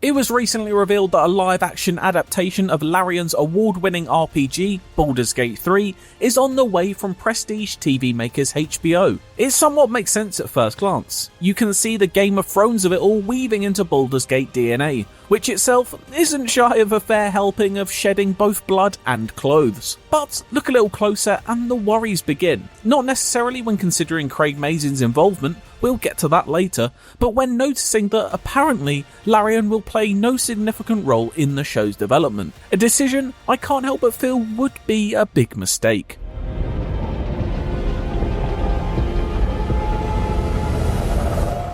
It was recently revealed that a live-action adaptation of Larian's award-winning RPG, Baldur's Gate 3, is on the way from prestige TV makers HBO. It somewhat makes sense at first glance. You can see the Game of Thrones of it all weaving into Baldur's Gate DNA, which itself isn't shy of a fair helping of shedding both blood and clothes. But look a little closer and the worries begin. Not necessarily when considering Craig Mazin's involvement, we'll get to that later, but when noticing that apparently Larian will play no significant role in the show's development, a decision I can't help but feel would be a big mistake.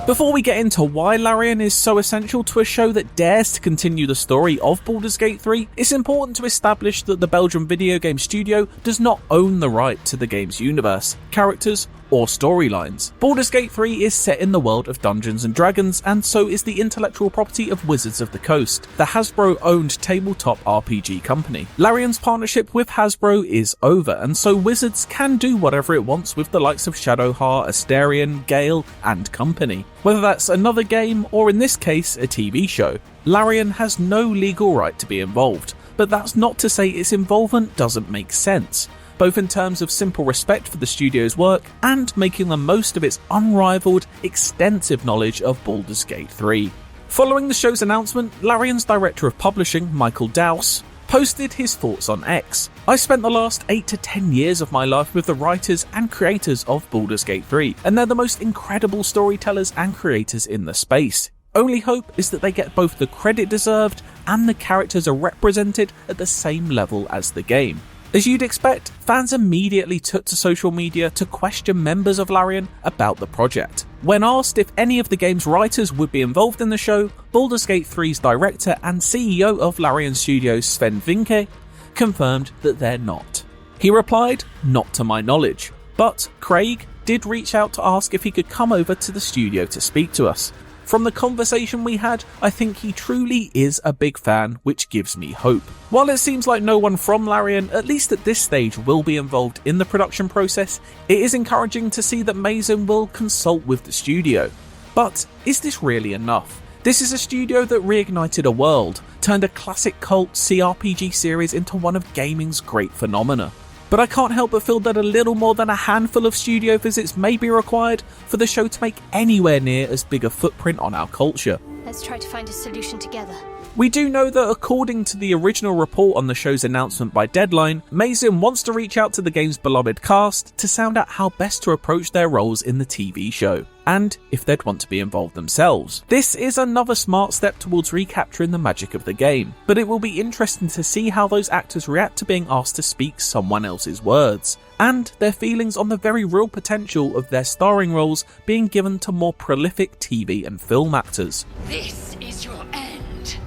Before we get into why Larian is so essential to a show that dares to continue the story of Baldur's Gate 3, it's important to establish that the Belgian video game studio does not own the right to the game's universe, characters, or storylines. Baldur's Gate 3 is set in the world of Dungeons & Dragons, and so is the intellectual property of Wizards of the Coast, the Hasbro-owned tabletop RPG company. Larian's partnership with Hasbro is over, and so Wizards can do whatever it wants with the likes of Shadowheart, Astarion, Gale, and company. Whether that's another game, or in this case, a TV show, Larian has no legal right to be involved, but that's not to say its involvement doesn't make sense, both in terms of simple respect for the studio's work and making the most of its unrivaled, extensive knowledge of Baldur's Gate 3. Following the show's announcement, Larian's director of publishing, Michael Dowse, posted his thoughts on X. "I spent the last 8 to 10 years of my life with the writers and creators of Baldur's Gate 3, and they're the most incredible storytellers and creators in the space. Only hope is that they get both the credit deserved and the characters are represented at the same level as the game." As you'd expect, fans immediately took to social media to question members of Larian about the project. When asked if any of the game's writers would be involved in the show, Baldur's Gate 3's director and CEO of Larian Studios, Sven Vincke, confirmed that they're not. He replied, "Not to my knowledge," but Craig did reach out to ask if he could come over to the studio to speak to us. From the conversation we had, I think he truly is a big fan, which gives me hope. While it seems like no one from Larian, at least at this stage, will be involved in the production process, it is encouraging to see that Mazin will consult with the studio. But is this really enough? This is a studio that reignited a world, turned a classic cult CRPG series into one of gaming's great phenomena. But I can't help but feel that a little more than a handful of studio visits may be required for the show to make anywhere near as big a footprint on our culture. Let's try to find a solution together. We do know that according to the original report on the show's announcement by Deadline, Mazin wants to reach out to the game's beloved cast to sound out how best to approach their roles in the TV show, and if they'd want to be involved themselves. This is another smart step towards recapturing the magic of the game, but it will be interesting to see how those actors react to being asked to speak someone else's words, and their feelings on the very real potential of their starring roles being given to more prolific TV and film actors. This is your end.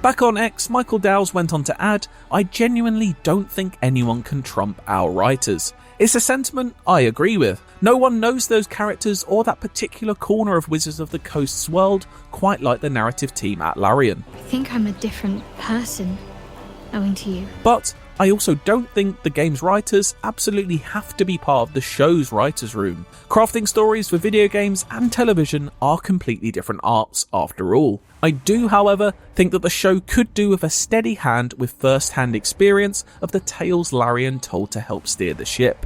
Back on X, Michael Dowse went on to add, "I genuinely don't think anyone can trump our writers." It's a sentiment I agree with. No one knows those characters or that particular corner of Wizards of the Coast's world quite like the narrative team at Larian. I think I'm a different person, owing to you. But I also don't think the game's writers absolutely have to be part of the show's writer's room. Crafting stories for video games and television are completely different arts after all. I do, however, think that the show could do with a steady hand with first-hand experience of the tales Larian told to help steer the ship.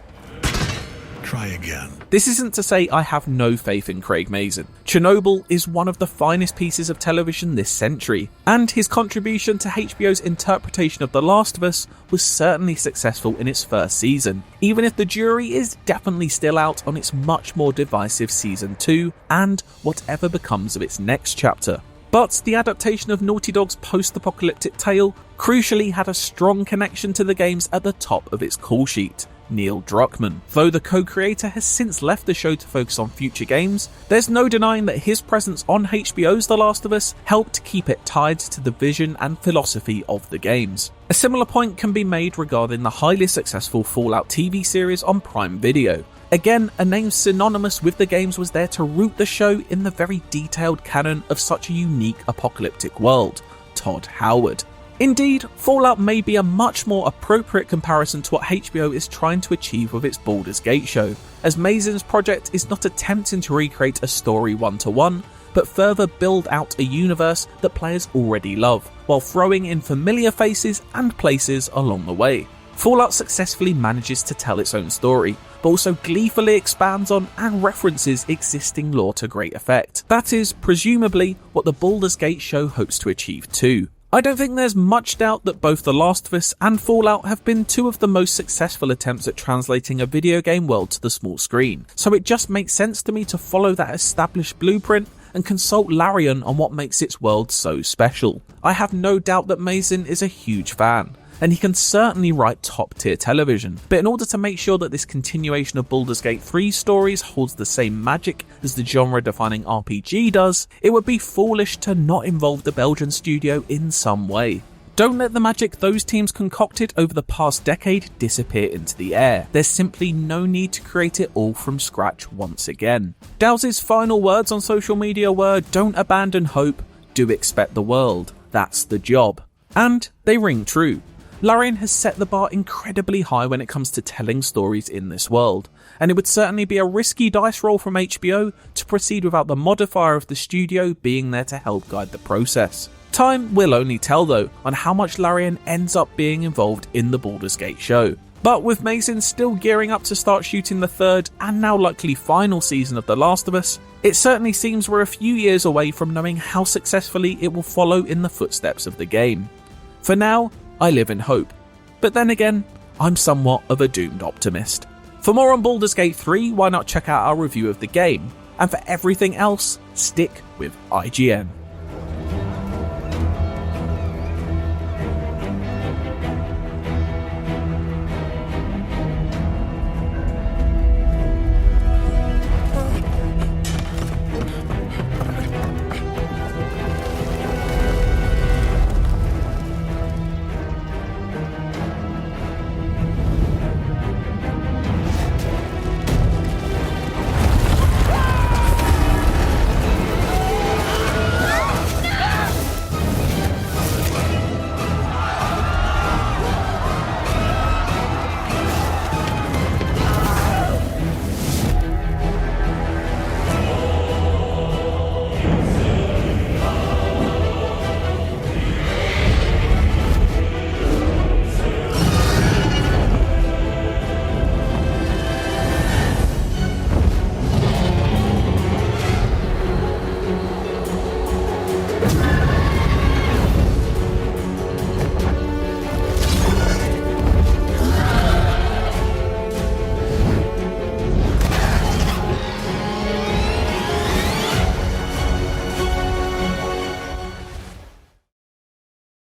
Try again. This isn't to say I have no faith in Craig Mazin. Chernobyl is one of the finest pieces of television this century, and his contribution to HBO's interpretation of The Last of Us was certainly successful in its first season, even if the jury is definitely still out on its much more divisive Season 2 and whatever becomes of its next chapter. But the adaptation of Naughty Dog's post-apocalyptic tale crucially had a strong connection to the games at the top of its call sheet, Neil Druckmann. Though the co-creator has since left the show to focus on future games, there's no denying that his presence on HBO's The Last of Us helped keep it tied to the vision and philosophy of the games. A similar point can be made regarding the highly successful Fallout TV series on Prime Video. Again, a name synonymous with the games was there to root the show in the very detailed canon of such a unique apocalyptic world, Todd Howard. Indeed, Fallout may be a much more appropriate comparison to what HBO is trying to achieve with its Baldur's Gate show, as Mazin's project is not attempting to recreate a story one-to-one, but further build out a universe that players already love, while throwing in familiar faces and places along the way. Fallout successfully manages to tell its own story, but also gleefully expands on and references existing lore to great effect. That is, presumably, what the Baldur's Gate show hopes to achieve too. I don't think there's much doubt that both The Last of Us and Fallout have been two of the most successful attempts at translating a video game world to the small screen, so it just makes sense to me to follow that established blueprint and consult Larian on what makes its world so special. I have no doubt that Mazin is a huge fan, and he can certainly write top-tier television, but in order to make sure that this continuation of Baldur's Gate 3 stories holds the same magic as the genre-defining RPG does, it would be foolish to not involve the Belgian studio in some way. Don't let the magic those teams concocted over the past decade disappear into the air. There's simply no need to create it all from scratch once again. Dows's final words on social media were, "Don't abandon hope, do expect the world. That's the job." And they ring true. Larian has set the bar incredibly high when it comes to telling stories in this world, and it would certainly be a risky dice roll from HBO to proceed without the modifier of the studio being there to help guide the process. Time will only tell though on how much Larian ends up being involved in the Baldur's Gate show. But with Mazin still gearing up to start shooting the third and now likely final season of The Last of Us, it certainly seems we're a few years away from knowing how successfully it will follow in the footsteps of the game. For now, I live in hope, but then again, I'm somewhat of a doomed optimist. For more on Baldur's Gate 3, why not check out our review of the game, and for everything else, stick with IGN.